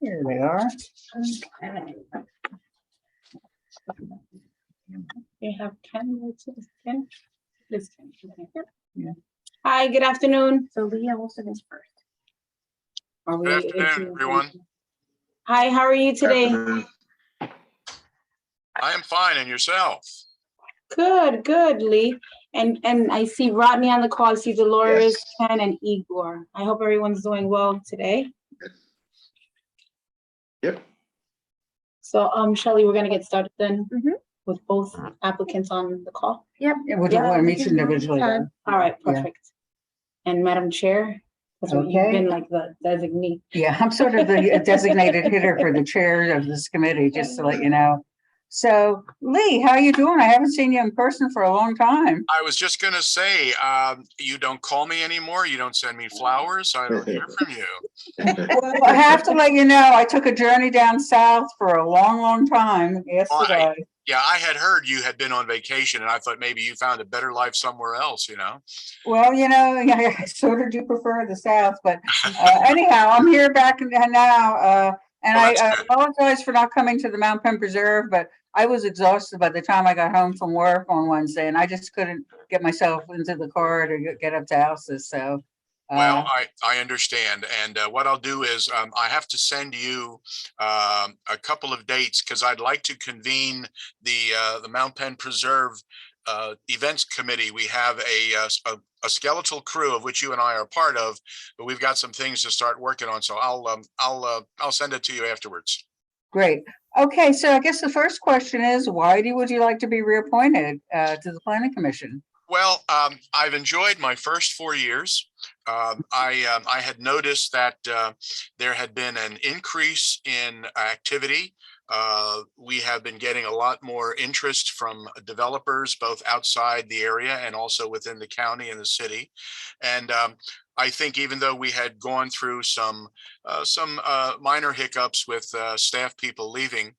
Here they are. You have Ken. Ken? This Ken. Okay. Yeah. Hi, good afternoon. So Leah Wilson is first. Are we Good able afternoon, to- everyone. Hi, how are you today? I am fine, and yourself? Good, Lee. And I see Rodney on the call. I see Dolores, Ken, and Igor. I hope everyone's doing well today. Yep. So, Shelley, we're gonna get started then Mhm. with both applicants on the call. Yeah, we'll do one each individually. then. All right, Yeah. perfect. And Madam Chair, that's what you've Okay. been like the designee. Yeah, I'm sort of the designated hitter for the chair of this committee, just to let you know. So Lee, how you doing? I haven't seen you in person for a long time. I was just gonna say, you don't call me anymore. You don't send me flowers. I don't hear from you. Well, I have to let you know, I took a journey down south for a long time yesterday. Yeah, I had heard you had been on vacation, and I thought maybe you found a better life somewhere else, you know? Well, yeah, I sort of do prefer the south, but anyhow, I'm here back now. And Well, I that's good. apologize for not coming to the Mount Penn Preserve, but I was exhausted by the time I got home from work on Wednesday, and I just couldn't get myself into the car to get up to houses, so. Well, I understand. And what I'll do is I have to send you a couple of dates because I'd like to convene the Mount Penn Preserve Events Committee. We have a skeletal crew of which you and I are part of, but we've got some things to start working on. So I'll send it to you afterwards. Great. Okay, so I guess the first question is, why would you like to be reappointed to the Planning Commission? Well, I've enjoyed my first 4 years. I had noticed that there had been an increase in activity. We have been getting a lot more interest from developers, both outside the area and also within the county and the city. And I think even though we had gone through some minor hiccups with staff people leaving,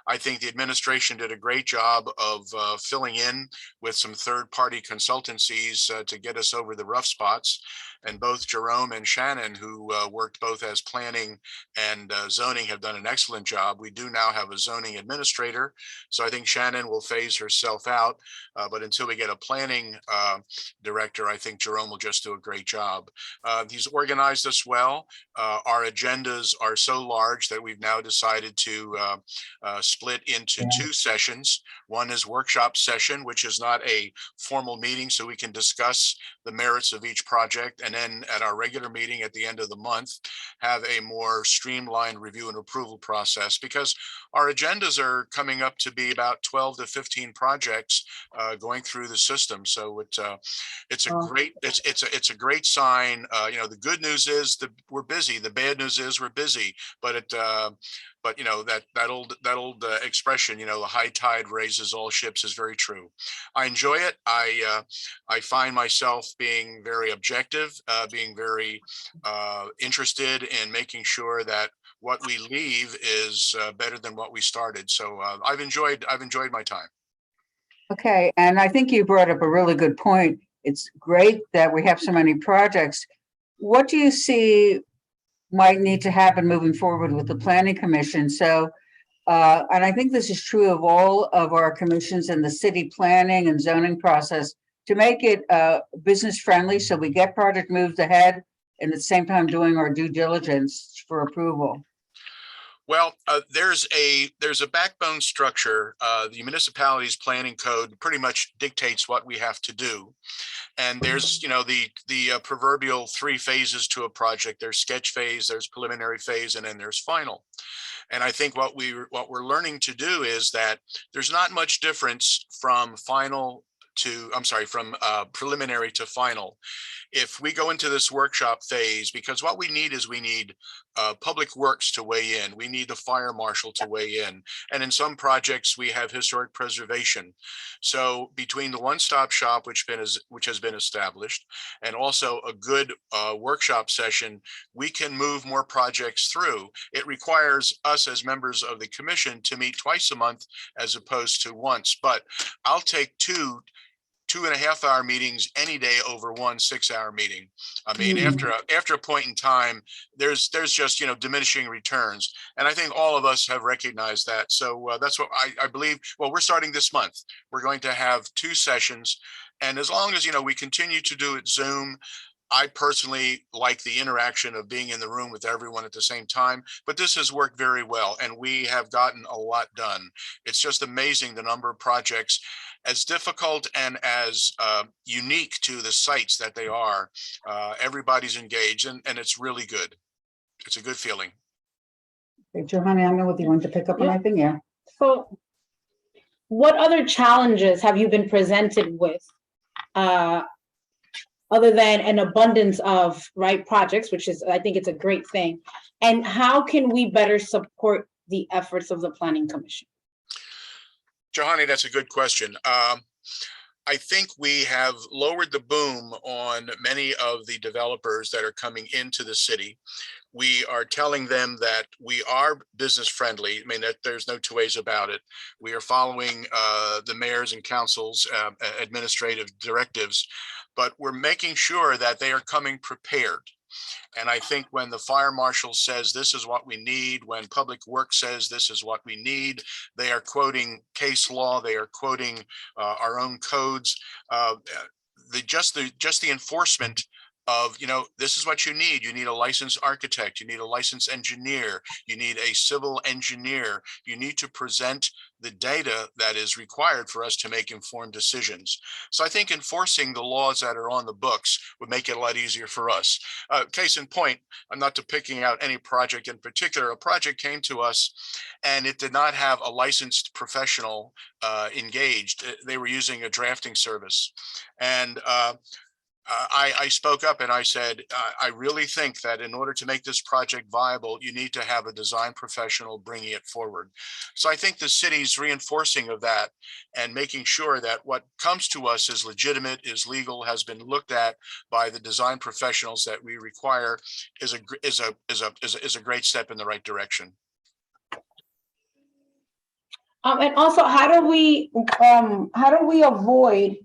I think the administration did a great job of filling in with some third-party consultancies to get us over the rough spots. And both Jerome and Shannon, who worked both as planning and zoning, have done an excellent job. We do now have a zoning administrator, so I think Shannon will phase herself out. But until we get a planning director, I think Jerome will just do a great job. He's organized us well. Our agendas are so large that we've now decided to split into 2 sessions. One is workshop session, which is not a formal meeting, so we can discuss the merits of each project. And then at our regular meeting at the end of the month, have a more streamlined review and approval process, because our agendas are coming up to be about 12 to 15 projects going through the system. So it's a great sign. The good news is that we're busy. The bad news is we're busy, but that old expression, the high tide raises all ships, is very true. I enjoy it. I find myself being very objective, being very interested in making sure that what we leave is better than what we started. So I've enjoyed my time. Okay, and I think you brought up a really good point. It's great that we have so many projects. What do you see might need to happen moving forward with the Planning Commission? So, and I think this is true of all of our commissions in the city planning and zoning process, to make it business friendly, so we get project moved ahead and at the same time doing our due diligence for approval. Well, there's a backbone structure. The municipality's planning code pretty much dictates what we have to do. And there's, the proverbial 3 phases to a project. There's sketch phase, there's preliminary phase, and then there's final. And I think what we're learning to do is that there's not much difference from preliminary to final. If we go into this workshop phase, because what we need public works to weigh in. We need the fire marshal to weigh in. And in some projects, we have historic preservation. So between the one-stop shop, which has been established, and also a good workshop session, we can move more projects through. It requires us as members of the commission to meet twice a month as opposed to once. But I'll take two 2.5 hour meetings any day over 1 6-hour meeting. I mean, Mm. after a point in time, there's just, diminishing returns. And I think all of us have recognized that. So that's what I believe. Well, we're starting this month. We're going to have 2 sessions. And as long as, we continue to do it Zoom, I personally like the interaction of being in the room with everyone at the same time, but this has worked very well and we have gotten a lot done. It's just amazing the number of projects, as difficult and as unique to the sites that they are. Everybody's engaged and it's really good. It's a good feeling. Okay, Johanna, I know what you want to pick up on, Yeah. I think, yeah. So what other challenges have you been presented with other than an abundance of projects, which is, I think it's a great thing. And how can we better support the efforts of the Planning Commission? Johanny, that's a good question. I think we have lowered the boom on many of the developers that are coming into the city. We are telling them that we are business friendly. I mean, that there's no 2 ways about it. We are following the mayors and councils administrative directives, but we're making sure that they are coming prepared. And I think when the fire marshal says this is what we need, when Public Works says this is what we need, they are quoting case law, they are quoting our own codes. Just the enforcement of, this is what you need. You need a licensed architect, you need a licensed engineer, you need a civil engineer, you need to present the data that is required for us to make informed decisions. So I think enforcing the laws that are on the books would make it a lot easier for us. Case in point, I'm not picking out any project in particular. A project came to us and it did not have a licensed professional engaged. They were using a drafting service. And I spoke up and I said, I really think that in order to make this project viable, you need to have a design professional bringing it forward. So I think the city's reinforcing of that and making sure that what comes to us is legitimate, is legal, has been looked at by the design professionals that we require is a great step in the right direction. And also, how do we avoid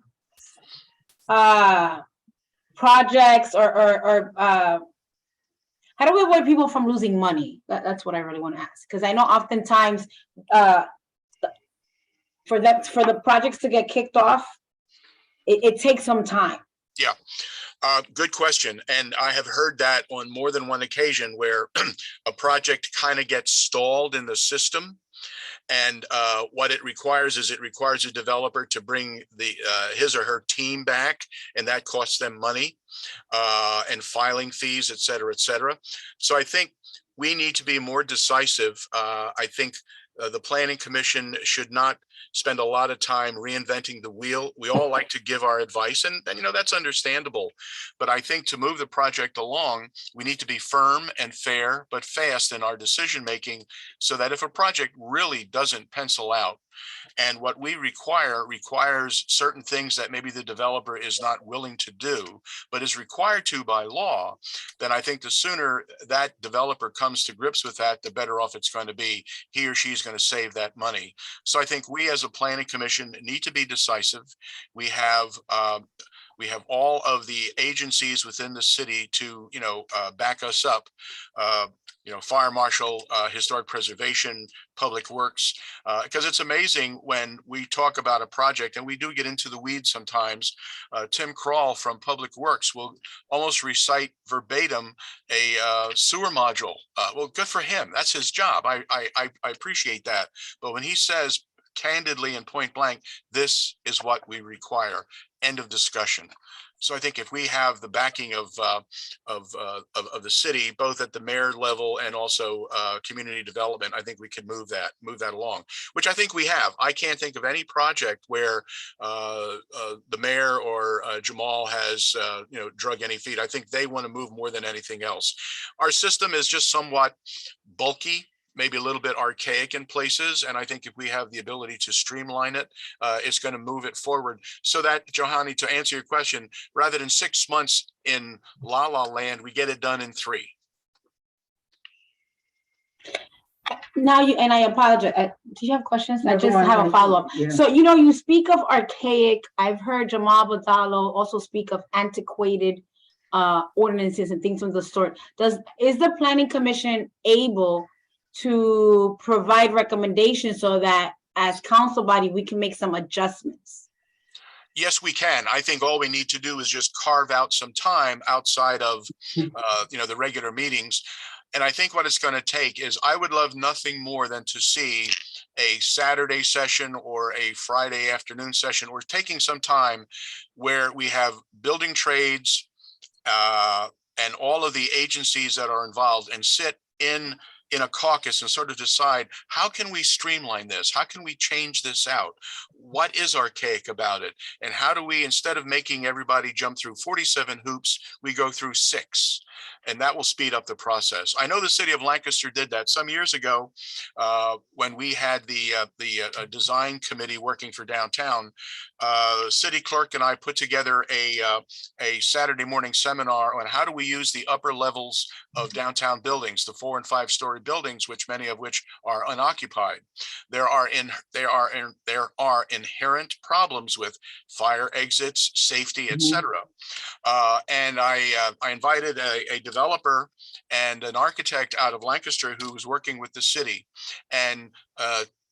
projects or how do we avoid people from losing money? That's what I really want to ask, because I know oftentimes for the projects to get kicked off, it takes some time. Yeah. Good question. And I have heard that on more than one occasion where a project kind of gets stalled in the system. And what it requires is a developer to bring his or her team back, and that costs them money and filing fees, et cetera, et cetera. So I think we need to be more decisive. I think the Planning Commission should not spend a lot of time reinventing the wheel. We all like to give our advice, and that's understandable. But I think to move the project along, we need to be firm and fair, but fast in our decision making, so that if a project really doesn't pencil out, and what we requires certain things that maybe the developer is not willing to do, but is required to by law, then I think the sooner that developer comes to grips with that, the better off it's going to be. He or she's going to save that money. So I think we as a Planning Commission need to be decisive. We have all of the agencies within the city to, back us up. Fire marshal, historic preservation, Public Works, because it's amazing when we talk about a project and we do get into the weeds sometimes. Tim Kroll from Public Works will almost recite verbatim a sewer module. Well, good for him. That's his job. I appreciate that. But when he says candidly and point blank, this is what we require, end of discussion. So I think if we have the backing of the city, both at the mayor level and also community development, I think we can move that along, which I think we have. I can't think of any project where the mayor or Jamal has drug any feet. I think they want to move more than anything else. Our system is just somewhat bulky, maybe a little bit archaic in places. And I think if we have the ability to streamline it, it's going to move it forward. So that, Johanny, to answer your question, rather than 6 months in La La Land, we get it done in 3. Now you, and I apologize. Do you have questions? I No, just go on, have a go on. follow-up. Yeah. So, you speak of archaic. I've heard Jamal Badalo also speak of antiquated ordinances and things of the sort. Is the Planning Commission able to provide recommendations so that as council body, we can make some adjustments? Yes, we can. I think all we need to do is just carve out some time outside of, the regular meetings. And I think what it's going to take is, I would love nothing more than to see a Saturday session or a Friday afternoon session, or taking some time where we have building trades and all of the agencies that are involved, and sit in a caucus and sort of decide, how can we streamline this? How can we change this out? What is archaic about it? And how do we, instead of making everybody jump through 47 hoops, we go through 6, and that will speed up the process. I know the city of Lancaster did that some years ago when we had the design committee working for downtown. City clerk and I put together a Saturday morning seminar on how do we use the upper levels of downtown buildings, the 4- and 5-story buildings, which many of which are unoccupied. There are inherent problems with fire exits, safety, etc. And I invited a developer and an architect out of Lancaster who was working with the city. And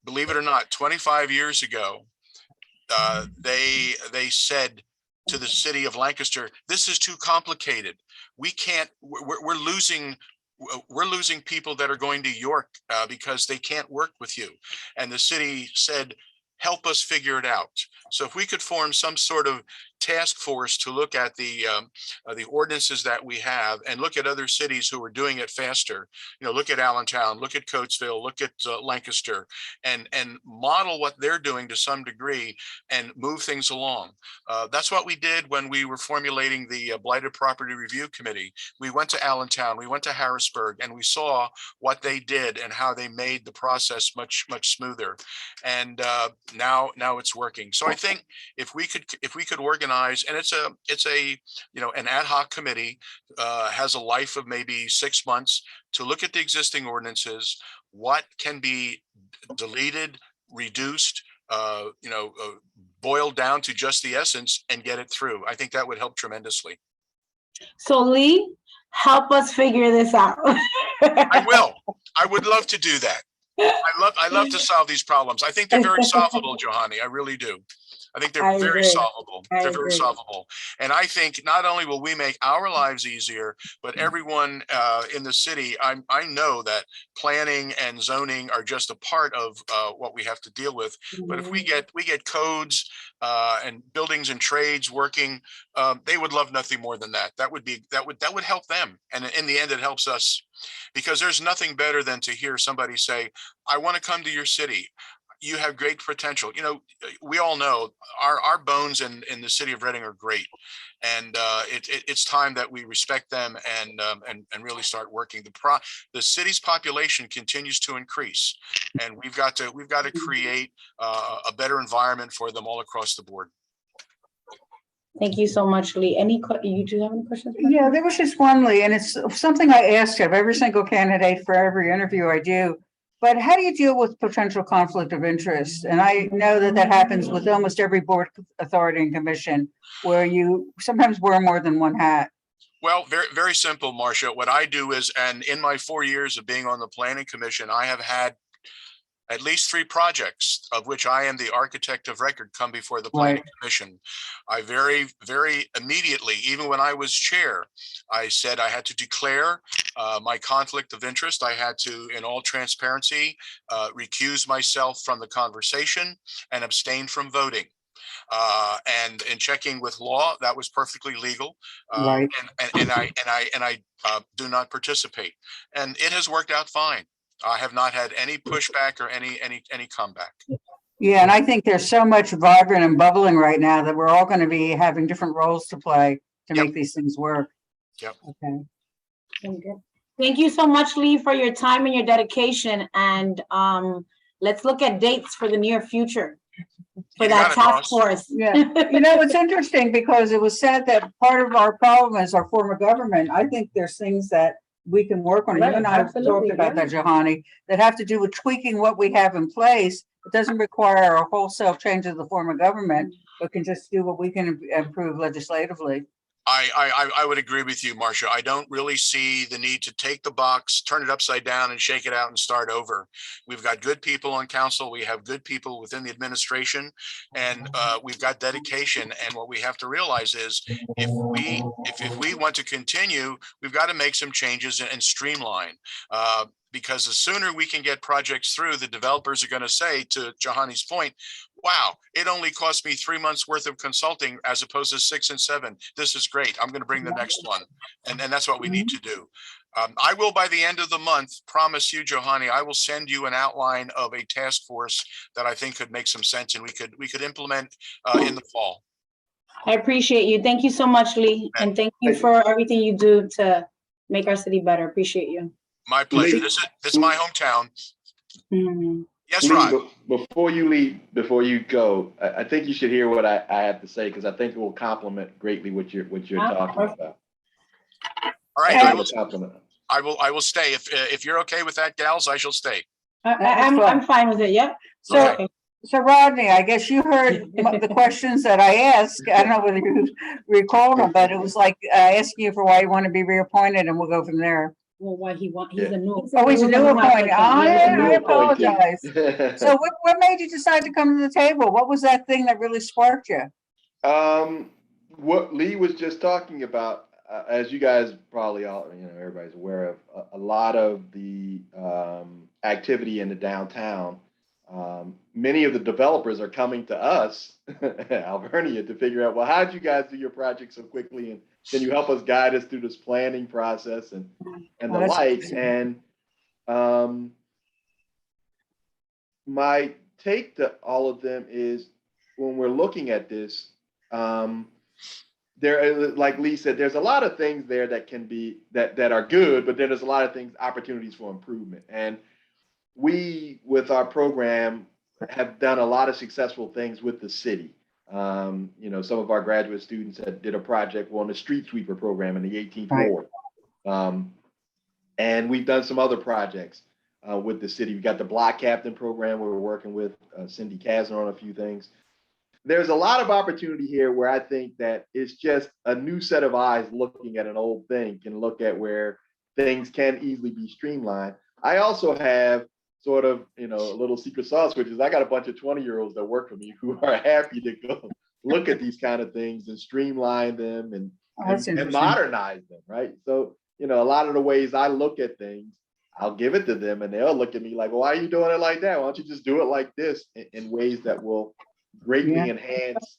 believe it or not, 25 years ago, they said to the city of Lancaster, this is too complicated. We can't, we're losing people that are going to York because they can't work with you. And the city said, help us figure it out. So if we could form some sort of task force to look at the ordinances that we have, and look at other cities who are doing it faster, look at Allentown, look at Coatesville, look at Lancaster, and model what they're doing to some degree and move things along. That's what we did when we were formulating the Blighted Property Review Committee. We went to Allentown, we went to Harrisburg, and we saw what they did and how they made the process much smoother. And now it's working. So I think if we could organize, and it's an ad hoc committee, has a life of maybe 6 months to look at the existing ordinances, what can be deleted, reduced, boiled down to just the essence, and get it through. I think that would help tremendously. So Lee, help us figure this out. I will. I would love to do that. I love to solve these problems. I think they're very solvable, Johanny. I really do. I think they're very solvable. They're very solvable. And I think not only will we make our lives easier, but everyone in the city, I know that planning and zoning are just a part of what we have to deal with. But if we get codes and buildings and trades working, they would love nothing more than that. That would help them. And in the end, it helps us, because there's nothing better than to hear somebody say, I want to come to your city. You have great potential. We all know our bones in the city of Reading are great, and it's time that we respect them and really start working. The city's population continues to increase, and we've got to create a better environment for them all across the board. Thank you so much, Lee. You do have any questions? Yeah, there was just one, Lee, and it's something I ask of every single candidate for every interview I do. But how do you deal with potential conflict of interest? And I know that happens with almost every board, authority, and commission, where you sometimes wear more than one hat. Well, very, very simple, Marcia. What I do is, and in my 4 years of being on the Planning Commission, I have had at least 3 projects of which I am the architect of record come before the Planning Commission. I very, very immediately, even when I was chair, I said I had to declare my conflict of interest. I had to, in all transparency, recuse myself from the conversation and abstain from voting. And in checking with law, that was perfectly legal. And I do not participate. And it has worked out fine. I have not had any pushback or any comeback. Yeah, and I think there's so much vibrant and bubbling right now that we're all going to be having different roles to play to make these things work. Yep. Okay. Thank you so much, Lee, for your time and your dedication. And let's look at dates for the near future for that task force. Yeah, it's interesting because it was said that part of our problem is our form of government. I think there's things that we can work on. You Right, and I have talked absolutely, about yeah. that, Johanny, that have to do with tweaking what we have in place. It doesn't require a wholesale change of the form of government, but can just do what we can improve legislatively. I would agree with you, Marcia. I don't really see the need to take the box, turn it upside down and shake it out and start over. We've got good people on council. We have good people within the administration, and we've got dedication. And what we have to realize is if we want to continue, we've got to make some changes and streamline. Because the sooner we can get projects through, the developers are going to say, to Johanny's point, wow, it only cost me 3 months worth of consulting as opposed to 6 and 7. This is great. I'm going to bring the next one. And that's what we need to do. I will, by the end of the month, promise you, Johanny, I will send you an outline of a task force that I think could make some sense and we could implement in the fall. I appreciate you. Thank you so much, Lee. And thank you for everything you do to make our city better. Appreciate you. My pleasure. This is my hometown. Mhm. Yes, Lee, Rod. before you leave, before you go, I think you should hear what I have to say, because I think it will complement greatly what you're talking about. All right, I I will stay. If you're okay with that, gals, I shall stay. I'm fine with it. Yep. So, Okay. so Rodney, I guess you heard the questions that I asked. I don't know whether you recall them, but it was like asking you for why you want to be reappointed, and we'll go from there. Well, what he's a new. Oh, he's a new appointee. I apologize. apologize. So what made you decide to come to the table? What was that thing that really sparked you? What Lee was just talking about, as you guys probably all, everybody's aware of, a lot of the activity in the downtown. Many of the developers are coming to us, Alvernia, to figure out, well, how'd you guys do your project so quickly? And can you help us guide us through this planning process and the like? And my take to all of them is, when we're looking at this, there, like Lee said, there's a lot of things there that can be that are good, but then there's a lot of things, opportunities for improvement. And we, with our program, have done a lot of successful things with the city. Some of our graduate students did a project on the street sweeper program in the 18th Ward. And we've done some other projects with the city. We've got the block captain program where we're working with Cindy Kasner on a few things. There's a lot of opportunity here where I think that it's just a new set of eyes looking at an old thing, can look at where things can easily be streamlined. I also have sort of, a little secret sauce, which is I got a bunch of 20-year-olds that work for me who are happy to go look at these kind of things and streamline them and modernize them, right? So, a lot of the ways I look at things, I'll give it to them and they'll look at me like, well, why are you doing it like that? Why don't you just do it like this, in ways that will greatly enhance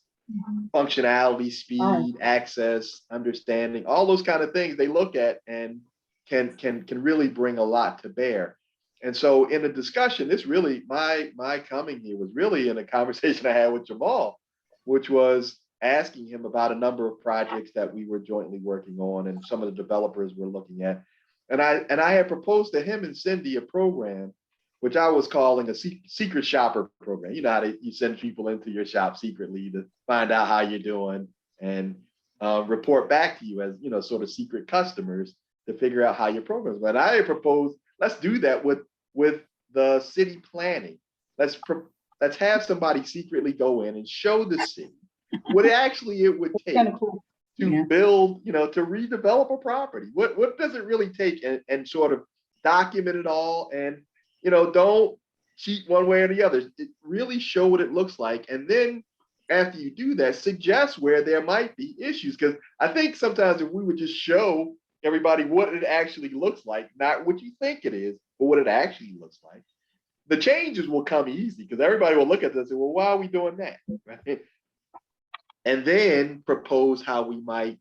functionality, speed, access, understanding, all those kind of things they look at and can really bring a lot to bear. And so in the discussion, this really, my coming here was really in a conversation I had with Jamal, which was asking him about a number of projects that we were jointly working on and some of the developers we're looking at. And I had proposed to him and Cindy a program, which I was calling a secret shopper program. You know how you send people into your shop secretly to find out how you're doing and report back to you as, sort of secret customers to figure out how your programs. But I proposed, let's do that with the city planning. Let's have somebody secretly go in and show the city what actually it would take to build, to redevelop a property. What does it really take, and sort of document it all, and don't cheat one way or the other. It really show what it looks like, and then after you do that, suggest where there might be issues. Because I think sometimes if we would just show everybody what it actually looks like, not what you think it is, but what it actually looks like, the changes will come easy, because everybody will look at this and say, well, why are we doing that? Right? And then propose how we might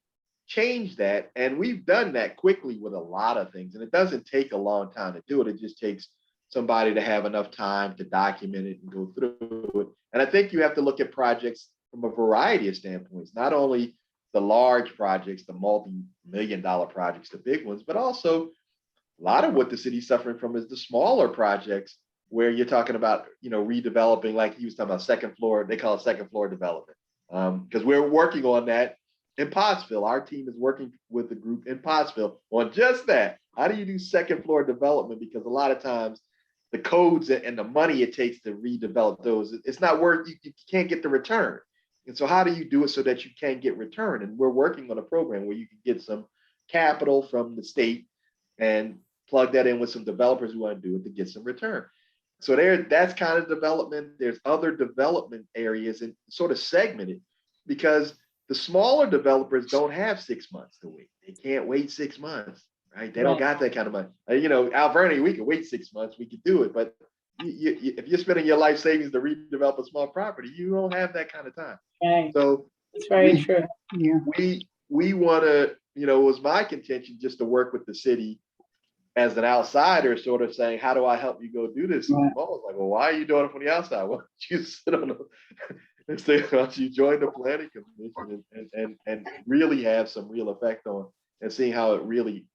change that. And we've done that quickly with a lot of things. And it doesn't take a long time to do it. It just takes somebody to have enough time to document it and go through it. And I think you have to look at projects from a variety of standpoints, not only the large projects, the multi-million-dollar projects, the big ones, but also a lot of what the city's suffering from is the smaller projects where you're talking about, redeveloping, like he was talking about second floor, they call it second floor development. Because we're working on that in Pottsville. Our team is working with the group in Pottsville on just that, How do you do second floor development? Because a lot of times the codes and the money it takes to redevelop those, it's not worth, you can't get the return. And so how do you do it so that you can get return? And we're working on a program where you can get some capital from the state and plug that in with some developers who want to do it to get some return. So that's kind of development. There's other development areas and sort of segmented because the smaller developers don't have 6 months to wait. They can't wait 6 months, right? They don't got that kind of money. Alvernia, we can wait 6 months, we could do it. But if you're spending your life savings to redevelop a small property, you don't have that kind of time. Right. So it's very true. Yeah. We want to, it was my contention just to work with the city as an outsider, sort of saying, how do I help you go do this? Right. I was like, well, why are you doing it from the outside? Why don't you sit on and say, why don't you join the planning commission and really have some real effect on and see how it really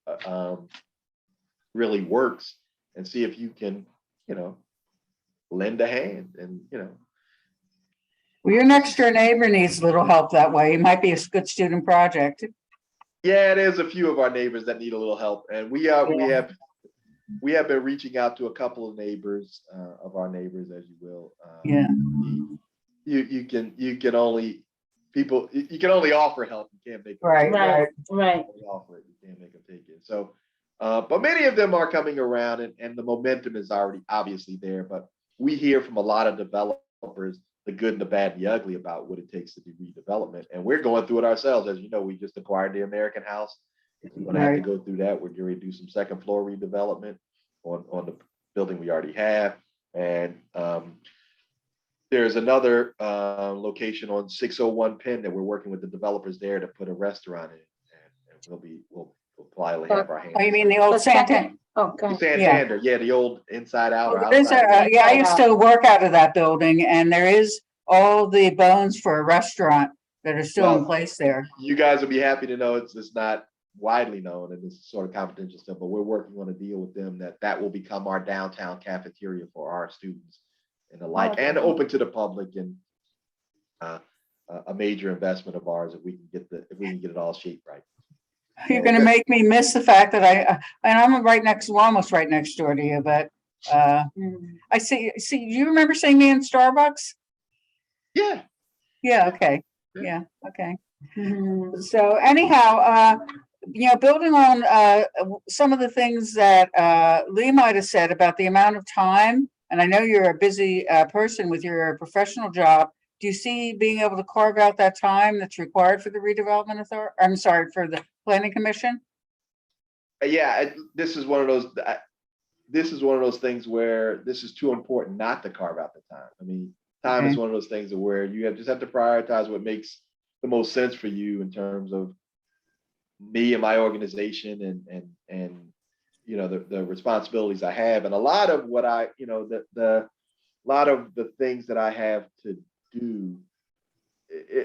really works and see if you can, lend a hand and, Well, your next door neighbor needs a little help that way. It might be a good student project. Yeah, there's a few of our neighbors that need a little help, and we have been reaching out to a couple of neighbors of our neighbors, as you will. Yeah. You can only offer help. You can't make them Right. Right. offer it. You can't make them take it. So, but many of them are coming around, and the momentum is already obviously there. But we hear from a lot of developers the good and the bad and the ugly about what it takes to do redevelopment. And we're going through it ourselves. As you know, we just acquired the American House. We're going to have to go through that. We're going to do some second floor redevelopment on the building we already have. And there's another location on 601 Penn that we're working with the developers there to put a restaurant in. And we'll probably have our hands. Oh, you mean the old Santa? Oh, God. Santander, yeah, the old inside out. Well, I used to work out of that building, and there is all the bones for a restaurant that are still in place there. You guys will be happy to know it's not widely known and it's sort of confidential stuff, but we're working on a deal with them that will become our downtown cafeteria for our students and the like, and open to the public, and a major investment of ours if we can get it all shaped right. You're going to make me miss the fact that I'm almost right next door to you, but I see, do you remember seeing me in Starbucks? Yeah. Yeah. Okay. Yeah. Okay. So anyhow, building on some of the things that Lee might have said about the amount of time, and I know you're a busy person with your professional job. Do you see being able to carve out that time that's required for the redevelopment authority? I'm sorry, for the planning commission? Yeah, this is one of those things where this is too important not to carve out the time. I mean, time is one of those things where you just have to prioritize what makes the most sense for you in terms of me and my organization and the responsibilities I have, and a lot of what a lot of the things that I have to do,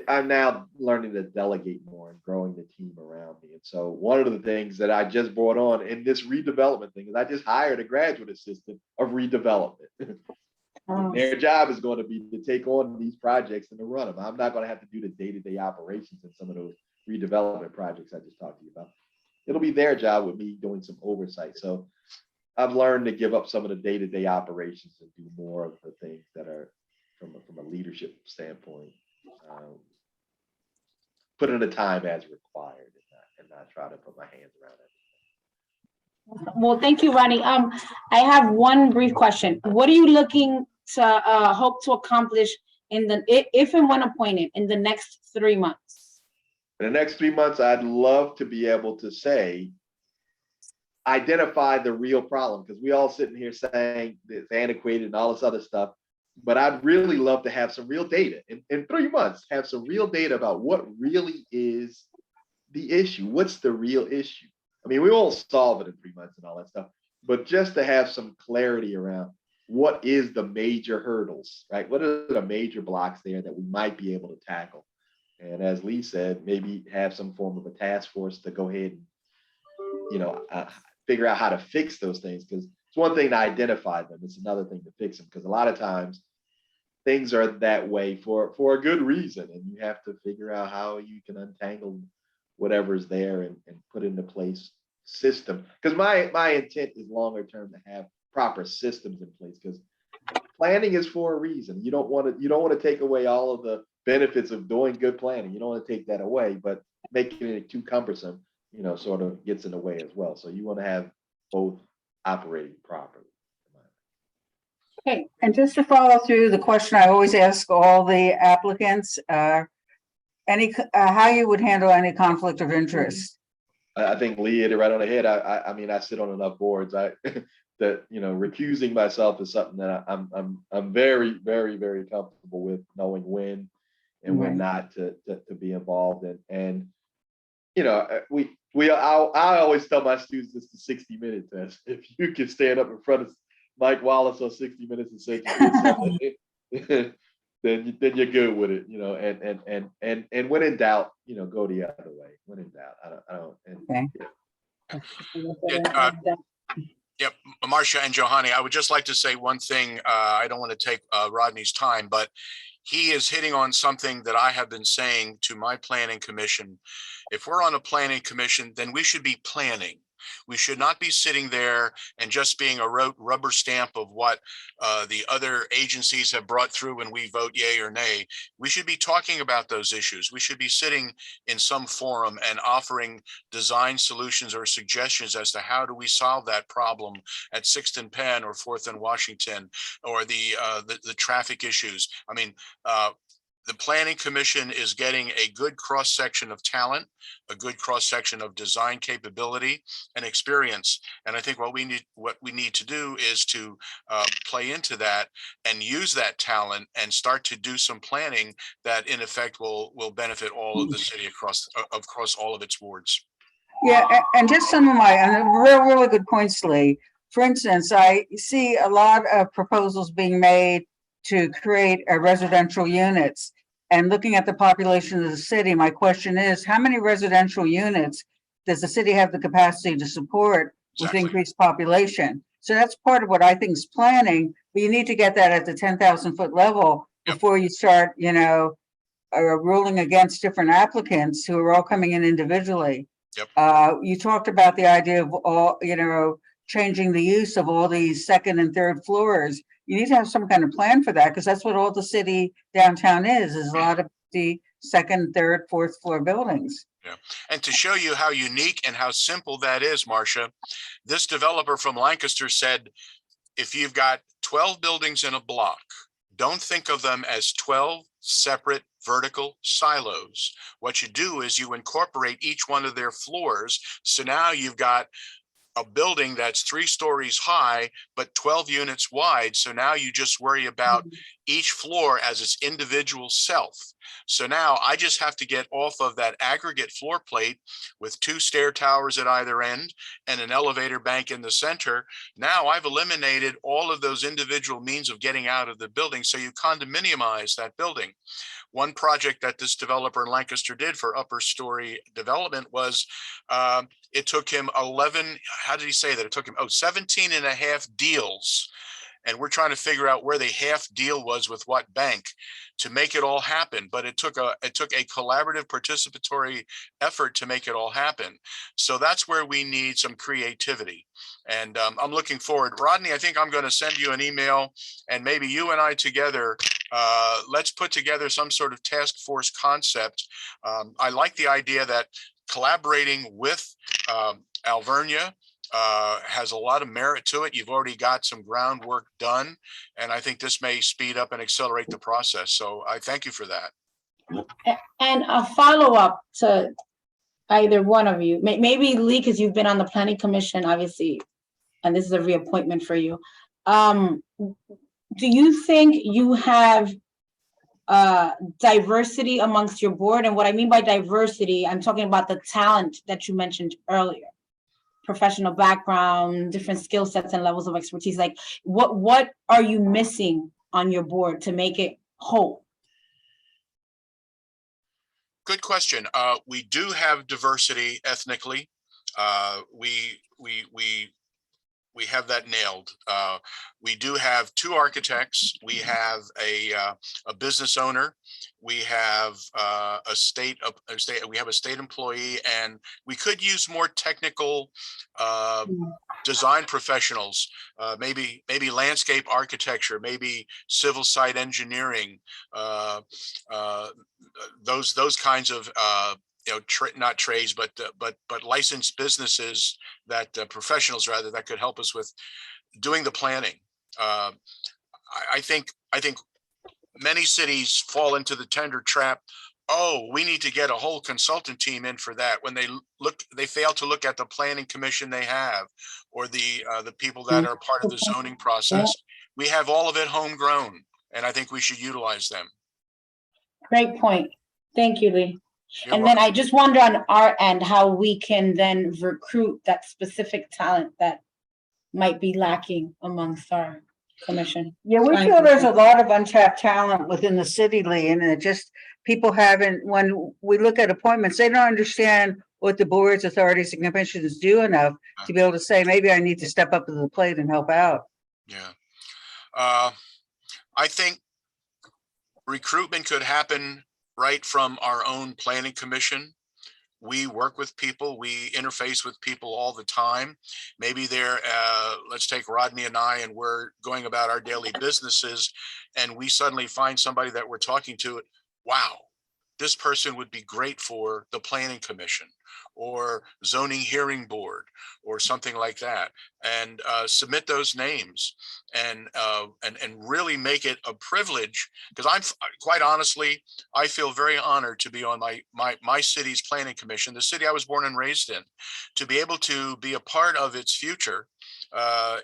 I'm now learning to delegate more and growing the team around me. And so one of the things that I just brought on in this redevelopment thing is I just hired a graduate assistant of redevelopment. Their job is going to be to take on these projects and to run them. I'm not going to have to do the day-to-day operations in some of those redevelopment projects I just talked to you about. It'll be their job with me doing some oversight. So I've learned to give up some of the day-to-day operations and do more of the things that are from a leadership standpoint. Put in the time as required and not try to put my hands around it. Well, thank you, Ronnie. I have one brief question. What are you looking to hope to accomplish if and when appointed in the next 3 months? In the next 3 months, I'd love to be able to identify the real problem, because we all sitting here saying it's antiquated and all this other stuff. But I'd really love to have some real data in 3 months, have some real data about what really is the issue. What's the real issue? I mean, we won't solve it in 3 months and all that stuff, but just to have some clarity around what is the major hurdles, right? What are the major blocks there that we might be able to tackle? And as Lee said, maybe have some form of a task force to go ahead and, figure out how to fix those things, because it's one thing to identify them. It's another thing to fix them, because a lot of times things are that way for a good reason. And you have to figure out how you can untangle whatever's there and put into place system. Because my intent is longer term to have proper systems in place, because planning is for a reason. You don't want to take away all of the benefits of doing good planning. You don't want to take that away, but making it too cumbersome, sort of gets in the way as well. So you want to have both operating properly. Okay, and just to follow through the question I always ask all the applicants, how you would handle any conflict of interest? I think Lee hit it right on the head. I mean, I sit on enough boards. That recusing myself is something that I'm very, very, very comfortable with, knowing when and when not to be involved in. And I always tell my students it's the 60-minute test. If you can stand up in front of Mike Wallace on 60 Minutes and say something, then you're good with it, and when in doubt, go the other way. When in doubt, I don't. Yep, Marcia and Johanny, I would just like to say one thing. I don't want to take Rodney's time, but he is hitting on something that I have been saying to my planning commission. If we're on a planning commission, then we should be planning. We should not be sitting there and just being a rubber stamp of what the other agencies have brought through when we vote yay or nay. We should be talking about those issues. We should be sitting in some forum and offering design solutions or suggestions as to how do we solve that problem at 6th and Penn or 4th and Washington, or the traffic issues. I mean, the Planning Commission is getting a good cross-section of talent, a good cross-section of design capability and experience. And I think what we need to do is to play into that and use that talent and start to do some planning that in effect will benefit all of the city across all of its wards. Yeah, and just some of my really good points, Lee. For instance, I see a lot of proposals being made to create residential units. And looking at the population of the city, my question is, how many residential units does the city have the capacity to support with increased population? So that's part of what I think is planning, but you need to get that at the 10,000 foot level before you start, ruling against different applicants who are all coming in individually. You talked about the idea of all, changing the use of all these second and third floors. You need to have some kind of plan for that, because that's what all the city downtown is a lot of the second, third, fourth floor buildings. Yeah. And to show you how unique and how simple that is, Marcia, this developer from Lancaster said, if you've got 12 buildings in a block, don't think of them as 12 separate vertical silos. What you do is you incorporate each one of their floors. So now you've got a building that's 3 stories high, but 12 units wide. So now you just worry about each floor as its individual self. So now I just have to get off of that aggregate floor plate with 2 stair towers at either end and an elevator bank in the center. Now I've eliminated all of those individual means of getting out of the building. So you condominiumize that building. One project that this developer in Lancaster did for upper story development was it took him 11, how did he say that? It took him 17 and a half deals. And we're trying to figure out where the half deal was with what bank to make it all happen. But it took a collaborative participatory effort to make it all happen. So that's where we need some creativity. And I'm looking forward. Rodney, I think I'm going to send you an email, and maybe you and I together, let's put together some sort of task force concept. I like the idea that collaborating with Alvernia has a lot of merit to it. You've already got some groundwork done, and I think this may speed up and accelerate the process. So I thank you for that. And a follow-up to either one of you, maybe Lee, because you've been on the Planning Commission, obviously, and this is a reappointment for you. Do you think you have diversity amongst your board? And what I mean by diversity, I'm talking about the talent that you mentioned earlier. Professional background, different skill sets and levels of expertise. Like what are you missing on your board to make it whole? Good question. We do have diversity ethnically. We we have that nailed. We do have 2 architects. We have a business owner. We have we have a state employee, and we could use more technical design professionals, maybe landscape architecture, maybe civil site engineering, those kinds of not trades, but licensed businesses that professionals rather that could help us with doing the planning. I think many cities fall into the tender trap. Oh, we need to get a whole consultant team in for that. When they fail to look at the planning commission they have, or the people that are part of the zoning process. We have all of it homegrown, and I think we should utilize them. Great point. Thank you, Lee. You're And then welcome. I just wonder on our end how we can then recruit that specific talent that might be lacking amongst our commission. Yeah, we feel there's a lot of untapped talent within the city, Lee, and it just, people haven't, when we look at appointments, they don't understand what the boards, authorities, and commissions do enough to be able to say, maybe I need to step up to the plate and help out. Yeah. I think recruitment could happen right from our own planning commission. We work with people, we interface with people all the time. Maybe they're, let's take Rodney and I, and we're going about our daily businesses, and we suddenly find somebody that we're talking to. Wow, this person would be great for the planning commission or zoning hearing board or something like that, and submit those names and really make it a privilege, because I'm quite honestly, I feel very honored to be on my city's planning commission, the city I was born and raised in. To be able to be a part of its future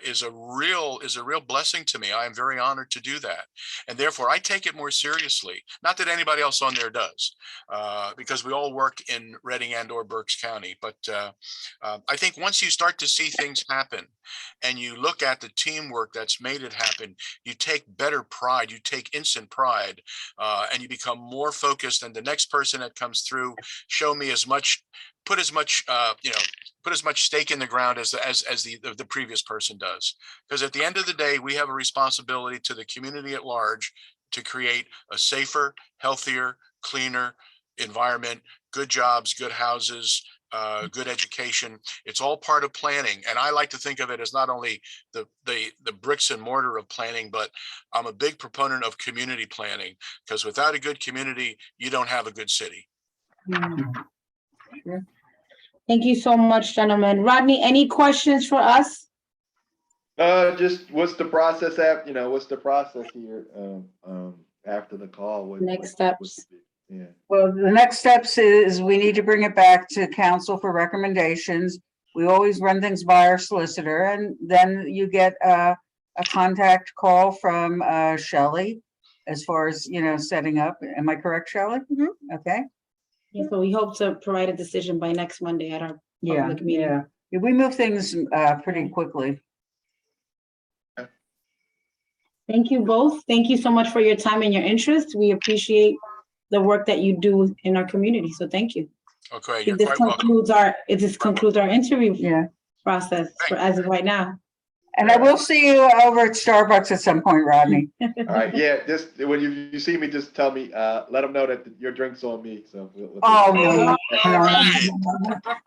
is a real blessing to me. I am very honored to do that, and therefore I take it more seriously. Not that anybody else on there does, because we all work in Reading and or Berks County. But I think once you start to see things happen, and you look at the teamwork that's made it happen, you take better pride. You take instant pride, and you become more focused. And the next person that comes through, show me as much. Put as much, put as much stake in the ground as the previous person does. Because at the end of the day, we have a responsibility to the community at large to create a safer, healthier, cleaner environment, good jobs, good houses, good education. It's all part of planning. And I like to think of it as not only the bricks and mortar of planning, but I'm a big proponent of community planning, because without a good community, you don't have a good city. Sure. Thank you so much, gentlemen. Rodney, any questions for us? Just what's the process what's the process here after the call? Next steps. Yeah. Well, the next steps is we need to bring it back to council for recommendations. We always run things by our solicitor, and then you get a contact call from Shelley as far as, setting up. Am I correct, Shelley? Mm-hmm. Okay. Yeah, so we hope to provide a decision by next Monday at our public meeting. Yeah, we move things pretty quickly. Thank you both. Thank you so much for your time and your interest. We appreciate the work that you do in our community. So thank you. Okay, you're This quite concludes our interview process for as of right now. And I will see you over at Starbucks at some point, Rodney. All right. Yeah. Just when you see me, just tell me. Let them know that your drink's on me. So. No.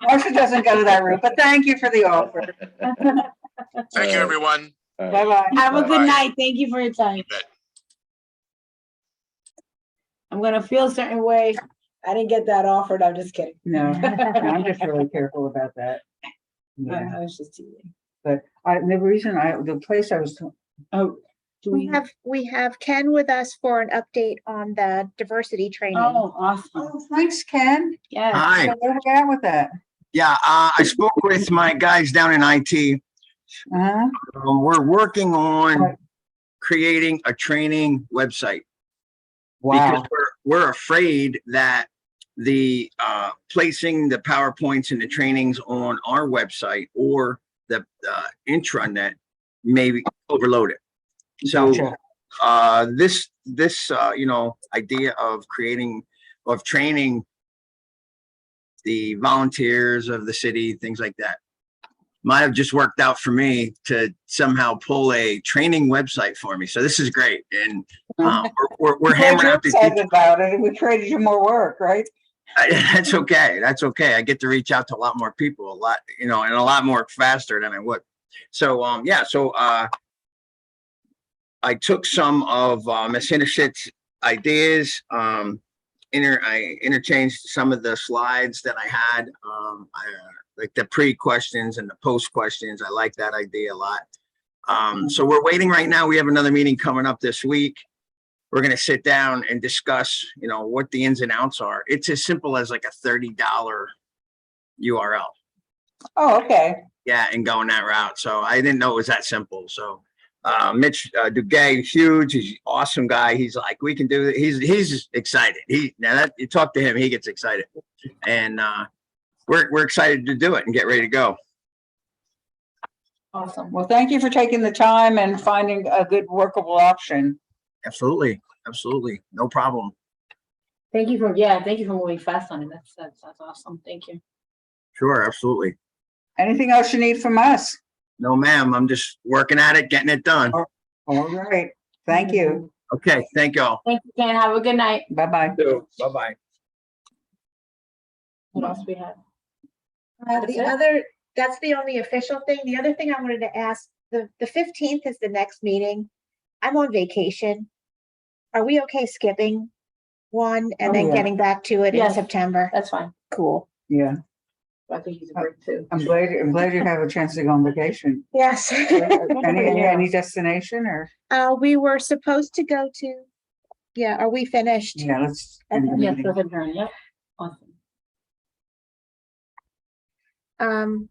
Marsha doesn't go that route, but thank you for the offer. Thank you, everyone. Bye-bye. Have a good night. Thank you for your time. You bet. I'm gonna feel a certain way. I didn't get that offered. I'm just kidding. No, I'm just really careful about that. Yeah. I was just teasing. But the place I was, We have Ken with us for an update on the diversity training. Oh, awesome. Thanks, Ken. Yes. Hi. So where we at with that? Yeah, I spoke with my guys down in IT. Uh-huh. We're working on creating a training website. Wow. Because we're afraid that the placing the PowerPoints and the trainings on our website or the intranet may be overloaded. So Gotcha. this idea of training the volunteers of the city, things like that, might have just worked out for me to somehow pull a training website for me. So this is great. And we're Glad hammering you're out the excited details. about it. We created you more work, right? That's okay. That's okay. I get to reach out to a lot more people, a lot, and a lot more faster than I would. So, yeah. So, I took some of Ms. Hintershit's ideas. I interchanged some of the slides that I had, like the pre-questions and the post-questions. I like that idea a lot. So we're waiting right now. We have another meeting coming up this week. We're going to sit down and discuss, what the ins and outs are. It's as simple as like a $30 URL. Oh, okay. Yeah, and going that route. So I didn't know it was that simple. So Mitch Duguay is huge. He's an awesome guy. He's like, we can do it. He's excited. Now that you talk to him, he gets excited. And we're excited to do it and get ready to go. Awesome. Well, thank you for taking the time and finding a good workable option. Absolutely. Absolutely. No problem. Thank you for moving fast on it. That's awesome. Thank you. Sure. Absolutely. Anything else you need from us? No, ma'am. I'm just working at it, getting it done. All right. Thank you. Okay. Thank y'all. Thank you, Ken. Have a good night. Bye-bye. Bye-bye. What else we have? That's the only official thing. The other thing I wanted to ask, the 15th is the next meeting. I'm on vacation. Are we okay skipping one and Oh, then yeah. getting back to it in Yes. September? That's fine. Cool. Yeah. I think he's a break too. I'm glad you have a chance to go on vacation. Yes. Any destination or? We were supposed to go to, are we finished? Yeah, let's. end the Yes, meeting. go ahead, Karen. Yep. Awesome.